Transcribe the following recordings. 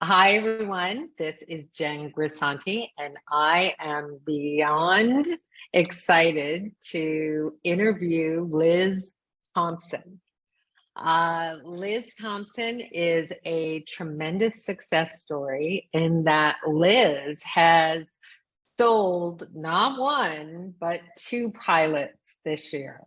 Hi, everyone. This is Jen Grisanti, and I am beyond excited to interview Liz Thompson. Liz Thompson is a tremendous success story in that Liz has sold not one, but two pilots this year.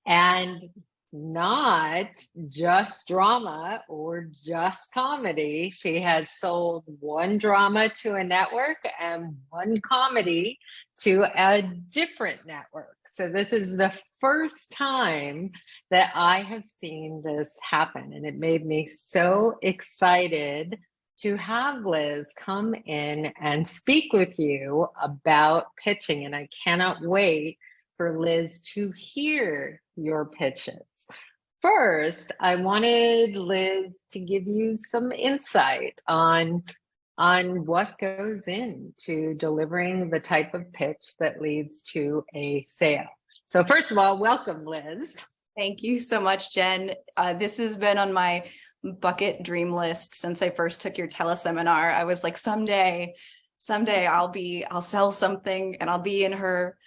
And not just drama or just comedy. She has sold one drama to a network and one comedy to a different network. So this is the first time that I have seen this happen. And it made me so excited to have Liz come in and speak with you about pitching. And I cannot wait for Liz to hear your pitches. First, I wanted Liz to give you some insight on what goes into delivering the type of pitch that leads to a sale. So first of all, welcome, Liz. Thank you so much, Jen. This has been on my bucket dream list since I first took your teleseminar. I was like, someday I'll sell something and I'll be in her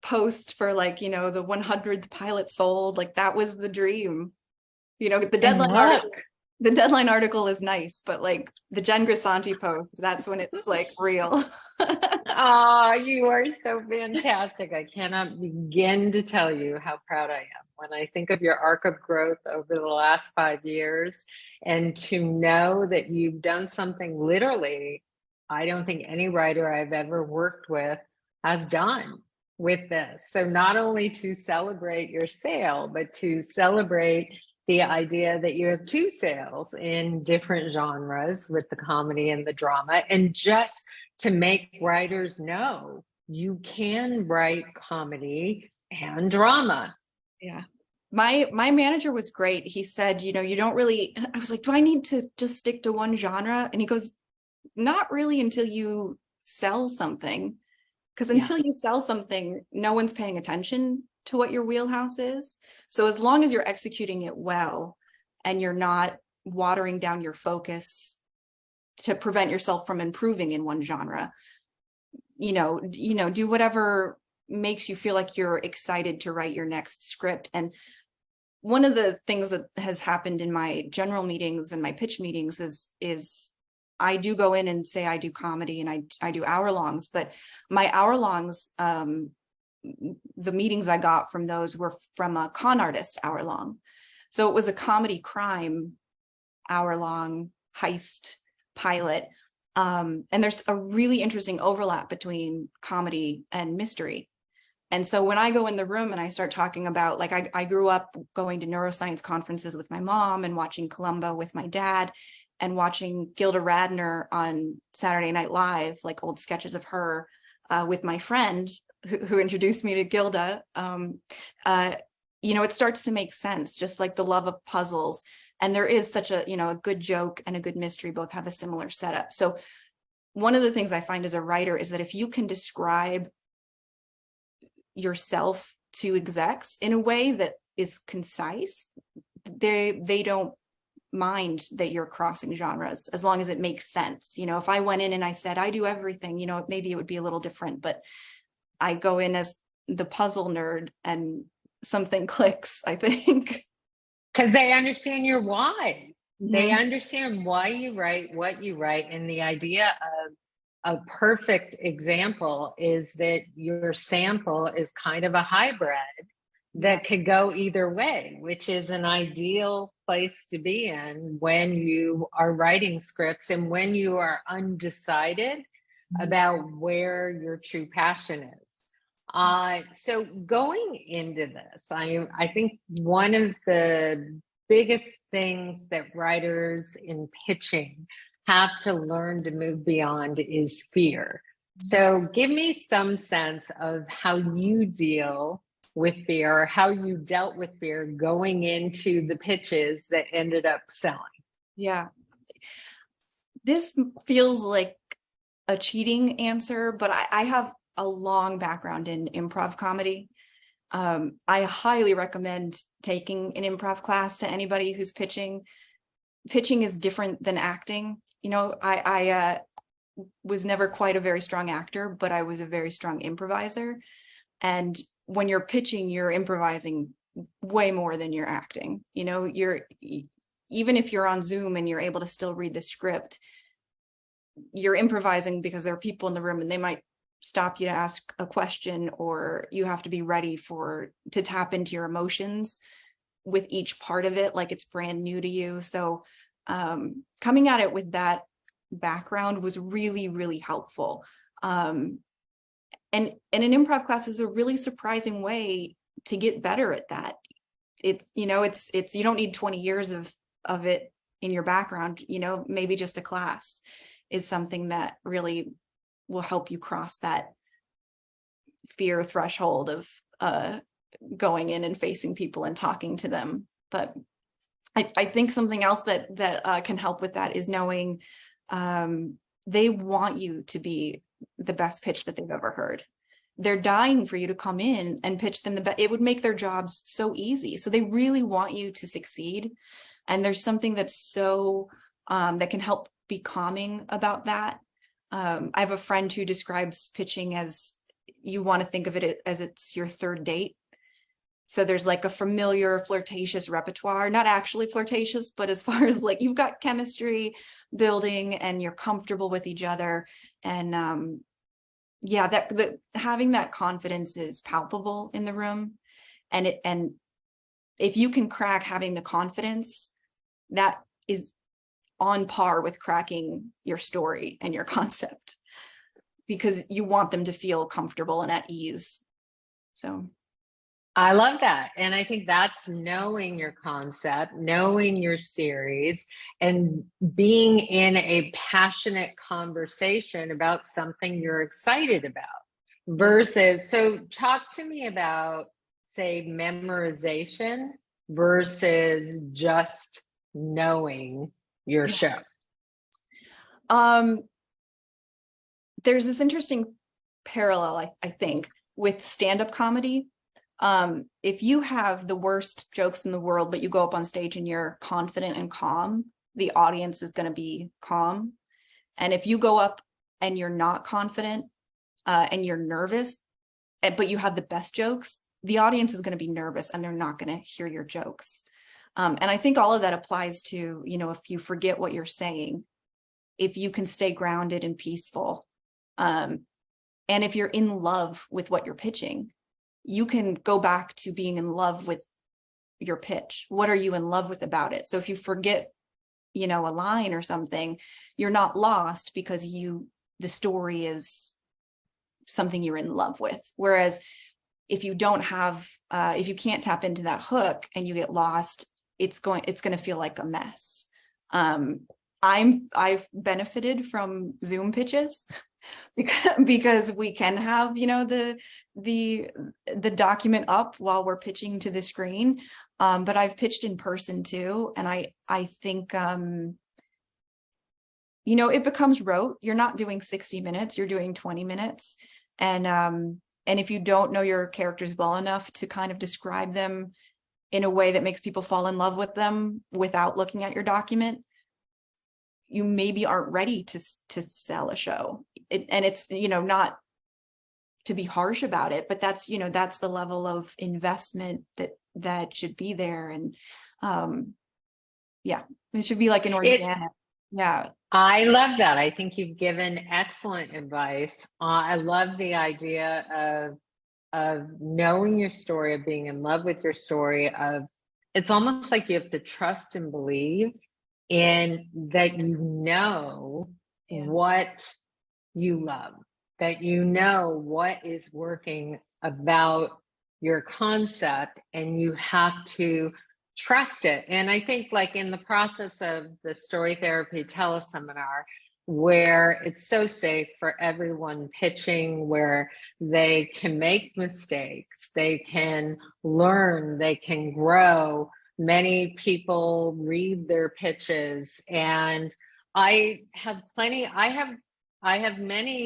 post for the 100th pilot sold. Like that was the dream. The deadline article is nice, but like the Jen Grisanti post, that's when it's like real. Oh, you are so fantastic. I cannot begin to tell you how proud I am when I think of your arc of growth over the last 5 years, and to know that you've done something literally I don't think any writer I've ever worked with has done with this. So not only to celebrate your sale, but to celebrate the idea that you have two sales in different genres with the comedy and the drama, and just to make writers know you can write comedy and drama. Yeah. My manager was great. He said, you don't really, I was like, do I need to just stick to one genre? And he goes, not really until you sell something. Because until you sell something, no one's paying attention to what your wheelhouse is. So as long as you're executing it well and you're not watering down your focus to prevent yourself from improving in one genre, do whatever makes you feel like you're excited to write your next script. And one of the things that has happened in my general meetings and my pitch meetings is I do go in and say I do comedy and I do hour-longs, but my hour-longs, the meetings I got from those were from a con artist hour-long. So it was a comedy crime hour-long heist pilot. And there's a really interesting overlap between comedy and mystery. And so when I go in the room and I start talking about, like, I grew up going to neuroscience conferences with my mom and watching Columbo with my dad and watching Gilda Radner on Saturday Night Live, like old sketches of her with my friend who introduced me to Gilda, it starts to make sense, just like the love of puzzles. And there is such a good joke and a good mystery both have a similar setup. So one of the things I find as a writer is that if you can describe yourself to execs in a way that is concise, they don't mind that you're crossing genres as long as it makes sense. If I went in and I said I do everything, maybe it would be a little different, but I go in as the puzzle nerd and something clicks, I think. Because they understand your why. Mm-hmm. They understand why you write what you write. And the idea of a perfect example is that your sample is kind of a hybrid that could go either way, which is an ideal place to be in when you are writing scripts and when you are undecided about where your true passion is. So going into this, I think one of the biggest things that writers in pitching have to learn to move beyond is fear. So give me some sense of how you deal with fear, or how you dealt with fear going into the pitches that ended up selling. Yeah. This feels like a cheating answer, but I have a long background in improv comedy. I highly recommend taking an improv class to anybody who's pitching. Pitching is different than acting. You know, I was never quite a very strong actor, but I was a very strong improviser. And when you're pitching, you're improvising way more than you're acting. You know, even if you're on Zoom and you're able to still read the script, you're improvising because there are people in the room and they might stop you to ask a question, or you have to be ready to tap into your emotions with each part of it, like it's brand new to you. So coming at it with that background was really, really helpful. And an improv class is a really surprising way to get better at that. It's, you know, it's you don't need 20 years of it in your background, you know, maybe just a class is something that really will help you cross that fear threshold of going in and facing people and talking to them. But I think something else that can help with that is knowing they want you to be the best pitch that they've ever heard. They're dying for you to come in and pitch them the best. It would make their jobs so easy. So they really want you to succeed. And there's something that's so that can help be calming about that. I have a friend who describes pitching as, you want to think of it as it's your third date. So there's like a familiar flirtatious repertoire, not actually flirtatious, but as far as like you've got chemistry building and you're comfortable with each other. And yeah, that having that confidence is palpable in the room. And if you can crack having the confidence, that is on par with cracking your story and your concept, because you want them to feel comfortable and at ease. So I love that. And I think that's knowing your concept, knowing your series, and being in a passionate conversation about something you're excited about versus, so talk to me about, say, memorization versus just knowing your show. There's this interesting parallel, I think, with stand-up comedy. If you have the worst jokes in the world, but you go up on stage and you're confident and calm, the audience is going to be calm. And if you go up and you're not confident and you're nervous, but you have the best jokes, the audience is going to be nervous and they're not going to hear your jokes. And I think all of that applies to, you know, if you forget what you're saying, if you can stay grounded and peaceful, and if you're in love with what you're pitching, you can go back to being in love with your pitch. What are you in love with about it? So if you forget, you know, a line or something, you're not lost because the story is something you're in love with. Whereas if you don't have, if you can't tap into that hook and you get lost, it's going to feel like a mess. I've benefited from Zoom pitches because we can have, you know, the document up while we're pitching to the screen. But I've pitched in person too. And I think, you know, it becomes rote. You're not doing 60 minutes, you're doing 20 minutes. And if you don't know your characters well enough to kind of describe them in a way that makes people fall in love with them without looking at your document, you maybe aren't ready to sell a show. And it's, you know, not to be harsh about it, but that's, you know, that's the level of investment that should be there. And yeah, it should be like an organic. Yeah. I love that. I think you've given excellent advice. I love the idea of knowing your story, of being in love with your story, of it's almost like you have to trust and believe in that, you know, what you love, that you know what is working about your concept, and you have to trust it. And I think, like in the process of the Story Therapy teleseminar, where it's so safe for everyone pitching, where they can make mistakes, they can learn, they can grow. Many people read their pitches, and I have many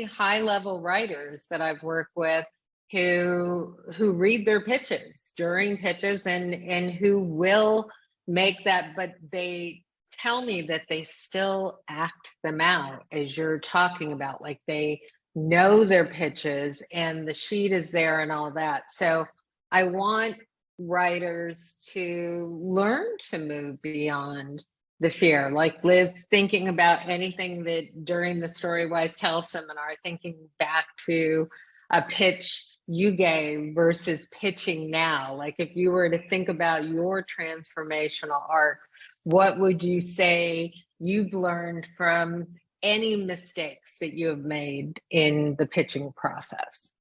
high-level writers that I've worked with who read their pitches during pitches, and who will make that, but they tell me that they still act them out as you're talking about, like they know their pitches and the sheet is there and all that. So I want writers to learn to move beyond the fear. Like Liz, thinking about anything that during the Storywise teleseminar, thinking back to a pitch you gave versus pitching now. Like if you were to think about your transformational arc, what would you say you've learned from any mistakes that you have made in the pitching process?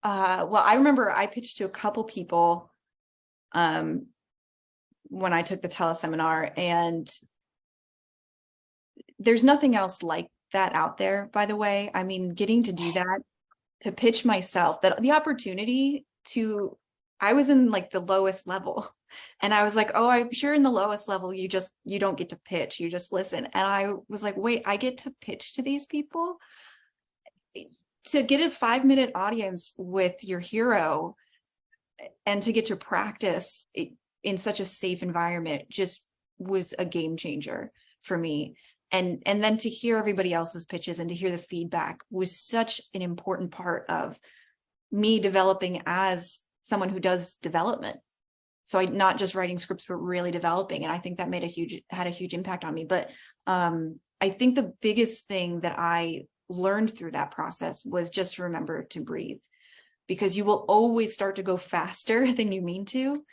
Well, I remember I pitched to a couple people when I took the teleseminar, and there's nothing else like that out there, by the way. I mean, getting to do that, to pitch myself, that the opportunity to, I was in like the lowest level, and I was like, oh, I'm sure in the lowest level, you don't get to pitch, you just listen. And I was like, wait, I get to pitch to these people? To get a 5-minute audience with your hero and to get to practice in such a safe environment just was a game changer for me. And then to hear everybody else's pitches and to hear the feedback was such an important part of me developing as someone who does development. So I not just writing scripts, but really developing. And I think that had a huge impact on me. But I think the biggest thing that I learned through that process was just to remember to breathe, because you will always start to go faster than you mean to.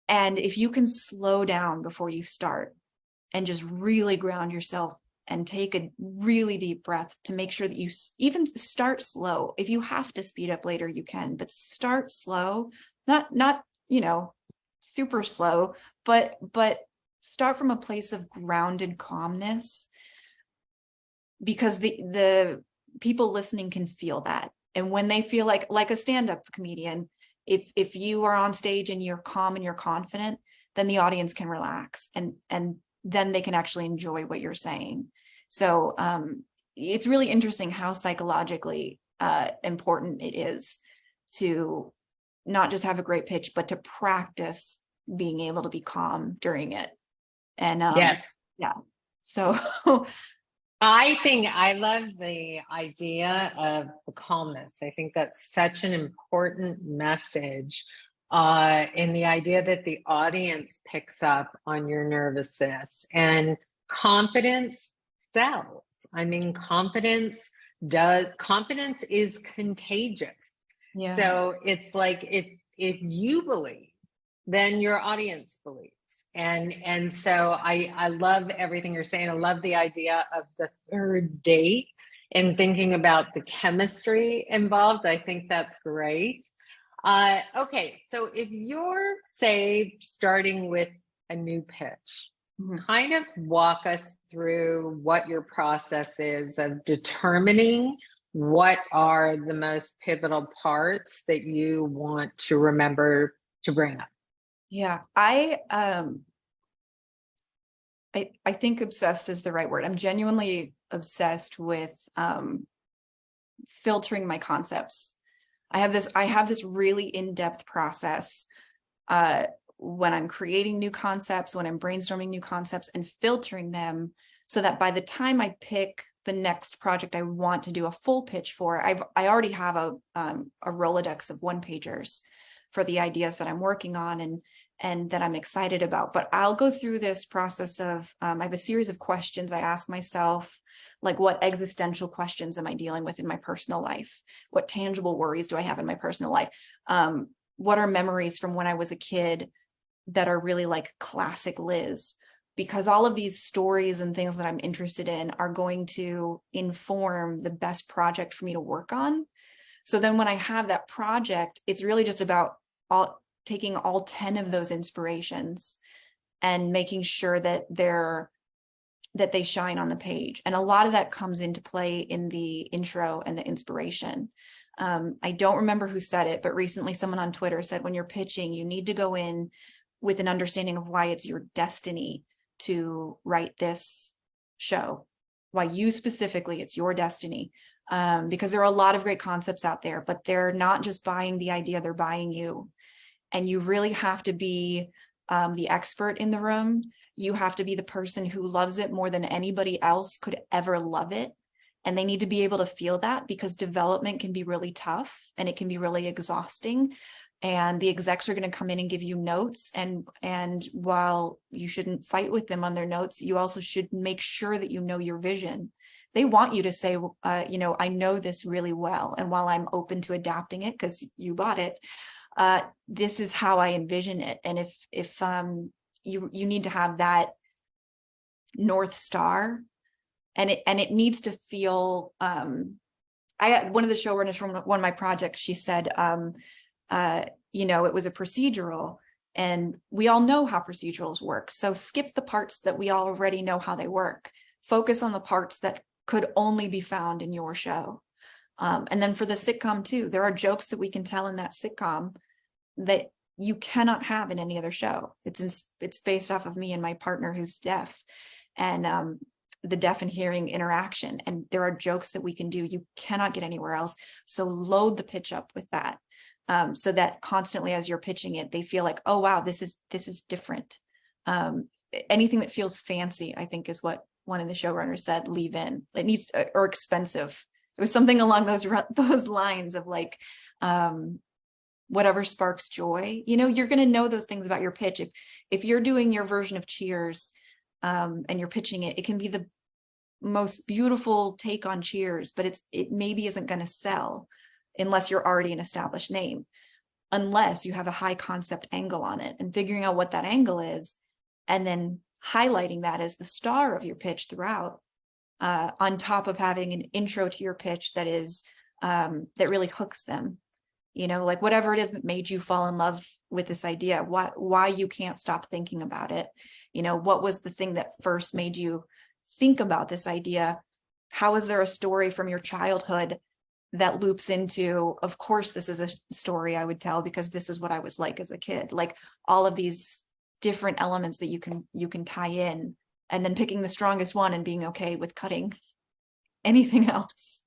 And if you can slow down before you start and just really ground yourself and take a really deep breath to make sure that you even start slow. If you have to speed up later, you can, but start slow, not, super slow, but start from a place of grounded calmness, because the people listening can feel that. And when they feel like a stand-up comedian, if you are on stage and you're calm and you're confident, then the audience can relax and then they can actually enjoy what you're saying. So it's really interesting how psychologically important it is to not just have a great pitch, but to practice being able to be calm during it. And Yes. yeah. So I think I love the idea of the calmness. I think that's such an important message in the idea that the audience picks up on your nervousness, and confidence sells. I mean, confidence is contagious. yeah. So it's like if you believe, then your audience believes. And so I love everything you're saying. I love the idea of the third date and thinking about the chemistry involved. I think that's great. Okay, so if you're, say, starting with a new pitch, kind of walk us through what your process is of determining what are the most pivotal parts that you want to remember to bring up. Yeah, I think obsessed is the right word. I'm genuinely obsessed with filtering my concepts. I have this really in-depth process when I'm creating new concepts, when I'm brainstorming new concepts and filtering them so that by the time I pick the next project I want to do a full pitch for, I already have a Rolodex of one-pagers for the ideas that I'm working on and that I'm excited about. But I'll go through this process of, I have a series of questions I ask myself, like what existential questions am I dealing with in my personal life? What tangible worries do I have in my personal life? What are memories from when I was a kid that are really like classic Liz? Because all of these stories and things that I'm interested in are going to inform the best project for me to work on. So then when I have that project, it's really just about taking all 10 of those inspirations and making sure that they shine on the page. And a lot of that comes into play in the intro and the inspiration. I don't remember who said it, but recently someone on Twitter said, when you're pitching, you need to go in with an understanding of why it's your destiny to write this show, why you specifically, it's your destiny. Because there are a lot of great concepts out there, but they're not just buying the idea, they're buying you. And you really have to be the expert in the room. You have to be the person who loves it more than anybody else could ever love it. And they need to be able to feel that, because development can be really tough and it can be really exhausting. And the execs are going to come in and give you notes. And while you shouldn't fight with them on their notes, you also should make sure that you know your vision. They want you to say, I know this really well. And while I'm open to adapting it, because you bought it, this is how I envision it. And if you need to have that North Star, and it needs to feel, one of the showrunners from one of my projects, she said, it was a procedural, and we all know how procedurals work. So skip the parts that we already know how they work. Focus on the parts that could only be found in your show. And then for the sitcom too, there are jokes that we can tell in that sitcom that you cannot have in any other show. It's based off of me and my partner who's deaf, and the deaf and hearing interaction. And there are jokes that we can do you cannot get anywhere else. So load the pitch up with that, so that constantly as you're pitching it, they feel like, oh wow, this is different. Anything that feels fancy, I think, is what one of the showrunners said, leave in. It needs or expensive. It was something along those lines of like, whatever sparks joy. You're going to know those things about your pitch. If you're doing your version of Cheers, and you're pitching it, it can be the most beautiful take on Cheers, but it maybe isn't going to sell unless you're already an established name, unless you have a high concept angle on it, and figuring out what that angle is, and then highlighting that as the star of your pitch throughout, on top of having an intro to your pitch that is that really hooks them. Like whatever it is that made you fall in love with this idea, why you can't stop thinking about it. What was the thing that first made you think about this idea? How is there a story from your childhood that loops into, of course, this is a story I would tell because this is what I was like as a kid. Like all of these different elements that you can tie in, and then picking the strongest one and being okay with cutting anything else.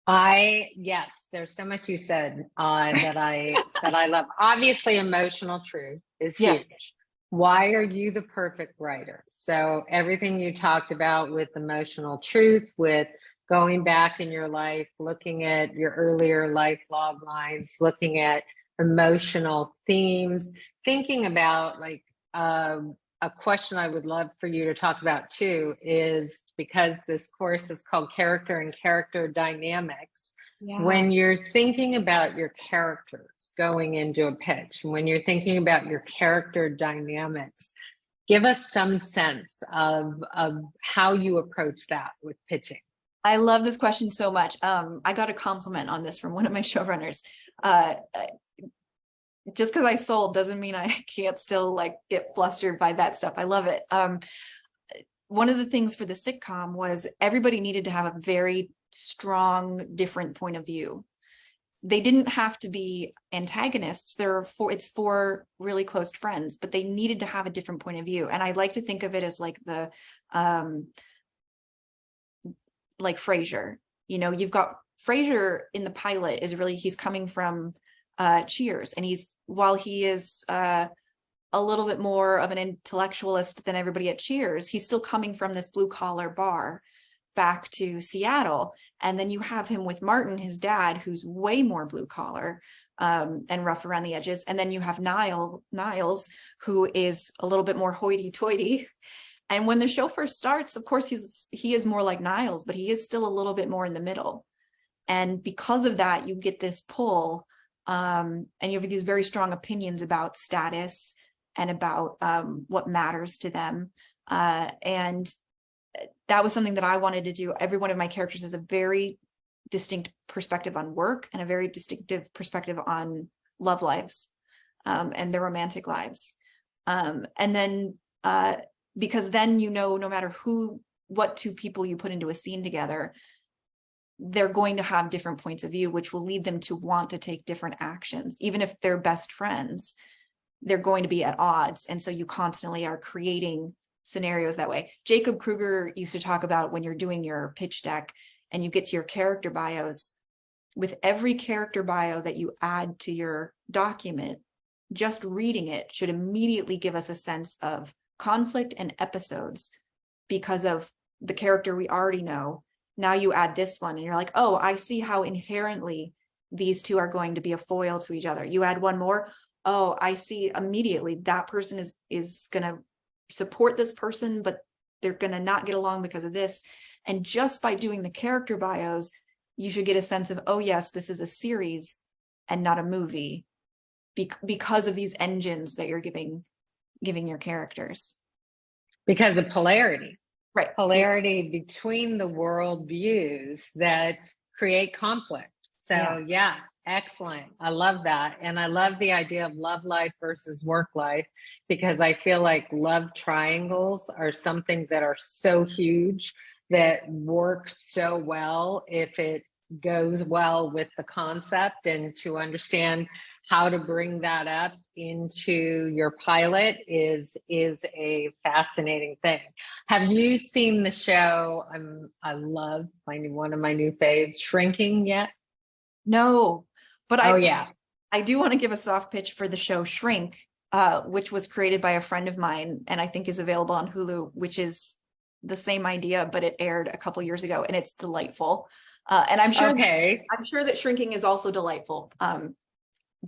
Yes, there's so much you said that I love. Obviously, emotional truth is huge. Yes. Why are you the perfect writer? So everything you talked about with emotional truth, with going back in your life, looking at your earlier life log lines, looking at emotional themes, thinking about like a question I would love for you to talk about too is, because this course is called Character and Character Dynamics. Yeah. When you're thinking about your characters going into a pitch, when you're thinking about your character dynamics, give us some sense of how you approach that with pitching. I love this question so much. I got a compliment on this from one of my showrunners. Just because I sold doesn't mean I can't still like get flustered by that stuff. I love it. One of the things for the sitcom was everybody needed to have a very strong, different point of view. They didn't have to be antagonists. It's four really close friends, but they needed to have a different point of view. And I like to think of it as like the like Frasier. You've got Frasier in the pilot he's coming from Cheers, and while he is a little bit more of an intellectualist than everybody at Cheers, he's still coming from this blue collar bar back to Seattle. And then you have him with Martin, his dad, who's way more blue collar and rough around the edges. And then you have Niles, who is a little bit more hoity toity. And when the show first starts, of course, he is more like Niles, but he is still a little bit more in the middle. And because of that, you get this pull. And you have these very strong opinions about status and about what matters to them. And that was something that I wanted to do. Every one of my characters has a very distinct perspective on work and a very distinctive perspective on love lives and their romantic lives. And then because then, no matter what two people you put into a scene together, they're going to have different points of view, which will lead them to want to take different actions. Even if they're best friends, they're going to be at odds. And so you constantly are creating scenarios that way. Jacob Kruger used to talk about when you're doing your pitch deck and you get to your character bios, with every character bio that you add to your document, just reading it should immediately give us a sense of conflict and episodes because of the character we already know. Now you add this one and you're like, oh, I see how inherently these two are going to be a foil to each other. You add one more, oh, I see immediately that person is going to support this person, but they're going to not get along because of this. And just by doing the character bios, you should get a sense of, oh yes, this is a series and not a movie because of these engines that you're giving your characters. Because of polarity. Right. Polarity between the world views that create conflict. So yeah, excellent. I love that. And I love the idea of love life versus work life, because I feel like love triangles are something that are so huge that work so well if it goes well with the concept, and to understand how to bring that up into your pilot is a fascinating thing. Have you seen the show? I love finding one of my new faves, Shrinking, yet? No, but Yeah. I do want to give a soft pitch for the show Shrink, which was created by a friend of mine and I think is available on Hulu, which is the same idea, but it aired a couple years ago and it's delightful. And I'm sure that Shrinking is also delightful.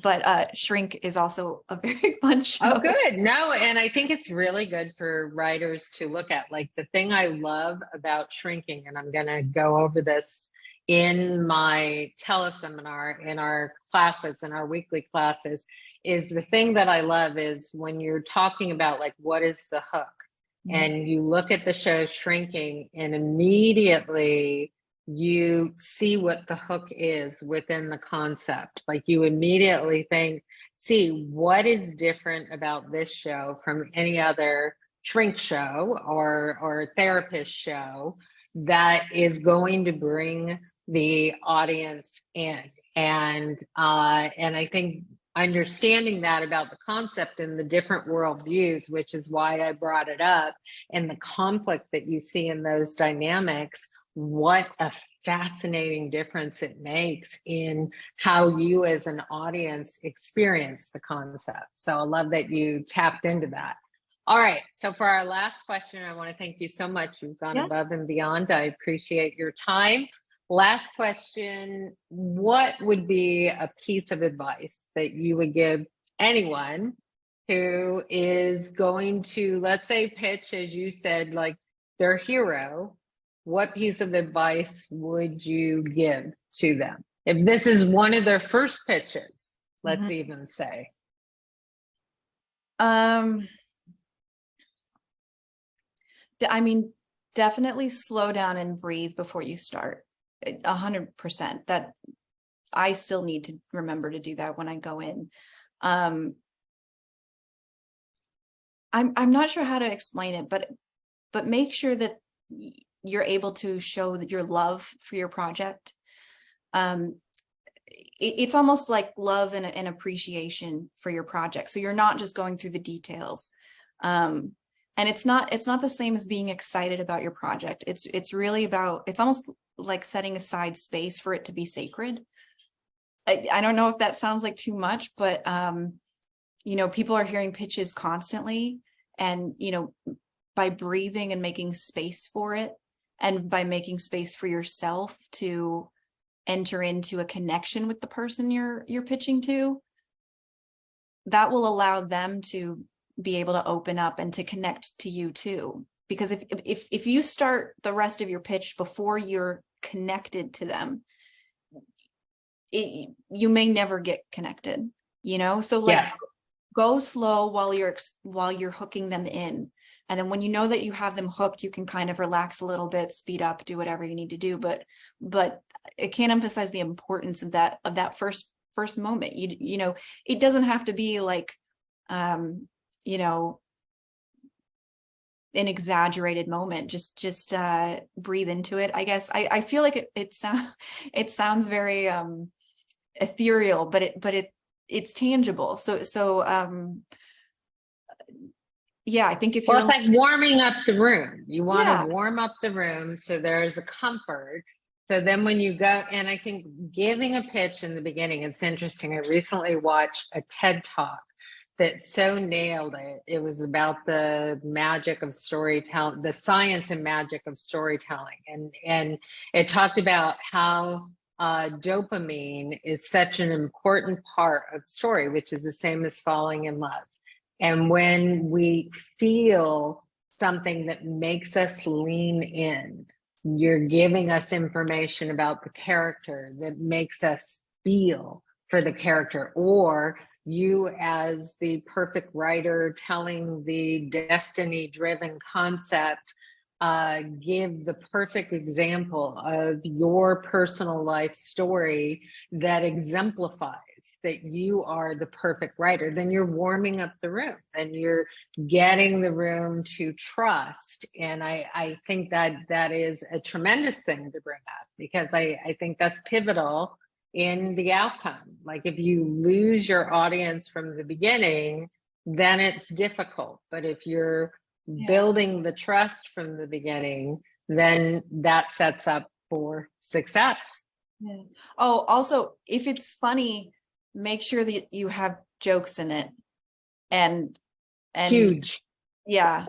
But Shrink is also a very fun show. Oh, good. No, and I think it's really good for writers to look at. Like, the thing I love about Shrinking, and I'm going to go over this in my teleseminar, in our classes, in our weekly classes, is the thing that I love is when you're talking about, like, what is the hook? Mm-hmm. And you look at the show Shrinking and immediately you see what the hook is within the concept. Like, you immediately think, see, what is different about this show from any other shrink show or therapist show that is going to bring the audience in. And I think understanding that about the concept and the different worldviews, which is why I brought it up, and the conflict that you see in those dynamics, what a fascinating difference it makes in how you as an audience experience the concept. So I love that you tapped into that. All right, so for our last question, I want to thank you so much. You've gone above and beyond. I appreciate your time. Last question, what would be a piece of advice that you would give anyone who is going to, let's say, pitch, as you said, like their hero? What piece of advice would you give to them? If this is one of their first pitches, let's even say. I mean, definitely slow down and breathe before you start. 100%. That I still need to remember to do that when I go in. I'm not sure how to explain it, but make sure that you're able to show that your love for your project. It's almost like love and appreciation for your project. So you're not just going through the details. And it's not the same as being excited about your project. It's really about, it's almost like setting aside space for it to be sacred. I don't know if that sounds like too much, but you know, people are hearing pitches constantly, and you know, by breathing and making space for it, and by making space for yourself to enter into a connection with the person you're pitching to, that will allow them to be able to open up and to connect to you too. Because if you start the rest of your pitch before you're connected to them, you may never get connected, you know? So like, go slow while you're hooking them in. And then when you know that you have them hooked, you can kind of relax a little bit, speed up, do whatever you need to do. But I can't emphasize the importance of that first moment. You know, it doesn't have to be like, you know, an exaggerated moment. Just breathe into it. I guess I feel like it sounds very ethereal, but it's tangible. So yeah, I think if you're, well, it's like warming up the room. You want to warm up the room so there's a comfort. So then when you go, and I think giving a pitch in the beginning, it's interesting. I recently watched a TED Talk that so nailed it. It was about the magic of storytelling, the science and magic of storytelling. And it talked about how dopamine is such an important part of story, which is the same as falling in love. And when we feel something that makes us lean in, you're giving us information about the character that makes us feel for the character, or you as the perfect writer telling the destiny driven concept, give the perfect example of your personal life story that exemplifies that you are the perfect writer, then you're warming up the room and you're getting the room to trust. And I think that that is a tremendous thing to bring up, because I think that's pivotal in the outcome. Like if you lose your audience from the beginning, then it's difficult. But if you're building the trust from the beginning, then that sets up for success. Yeah. Oh, also, if it's funny, make sure that you have jokes in it. And Huge. Yeah.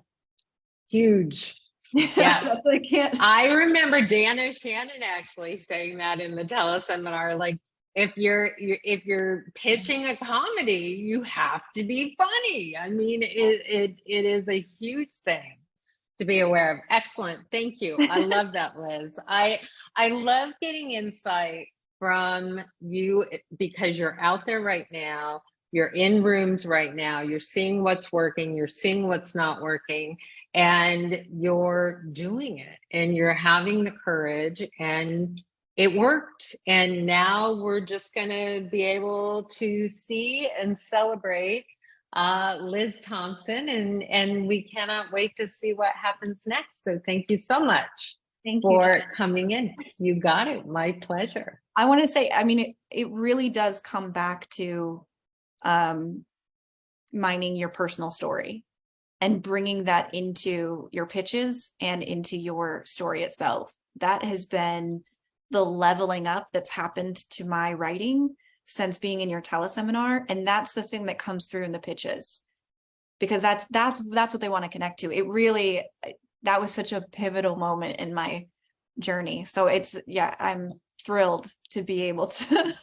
Huge. Yeah. I can't. I remember Dan O'Shannon actually saying that in the teleseminar, like if you're pitching a comedy, you have to be funny. I mean, it is a huge thing to be aware of. Excellent. Thank you. I love that, Liz. I love getting insight from you because you're out there right now. You're in rooms right now. You're seeing what's working. You're seeing what's not working, and you're doing it, and you're having the courage, and it worked. And now we're just going to be able to see and celebrate Liz Thompson, and we cannot wait to see what happens next. So thank you so much for coming in. You got it. My pleasure. I want to say, I mean, it really does come back to mining your personal story and bringing that into your pitches and into your story itself. That has been the leveling up that's happened to my writing since being in your teleseminar. And that's the thing that comes through in the pitches, because that's what they want to connect to. It really, that was such a pivotal moment in my journey. So it's, yeah, I'm thrilled to be able to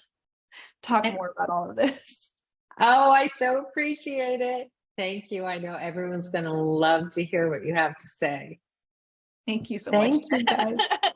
talk more about all of this. Oh, I so appreciate it. Thank you. I know everyone's going to love to hear what you have to say. Thank you so much. Thank you, guys.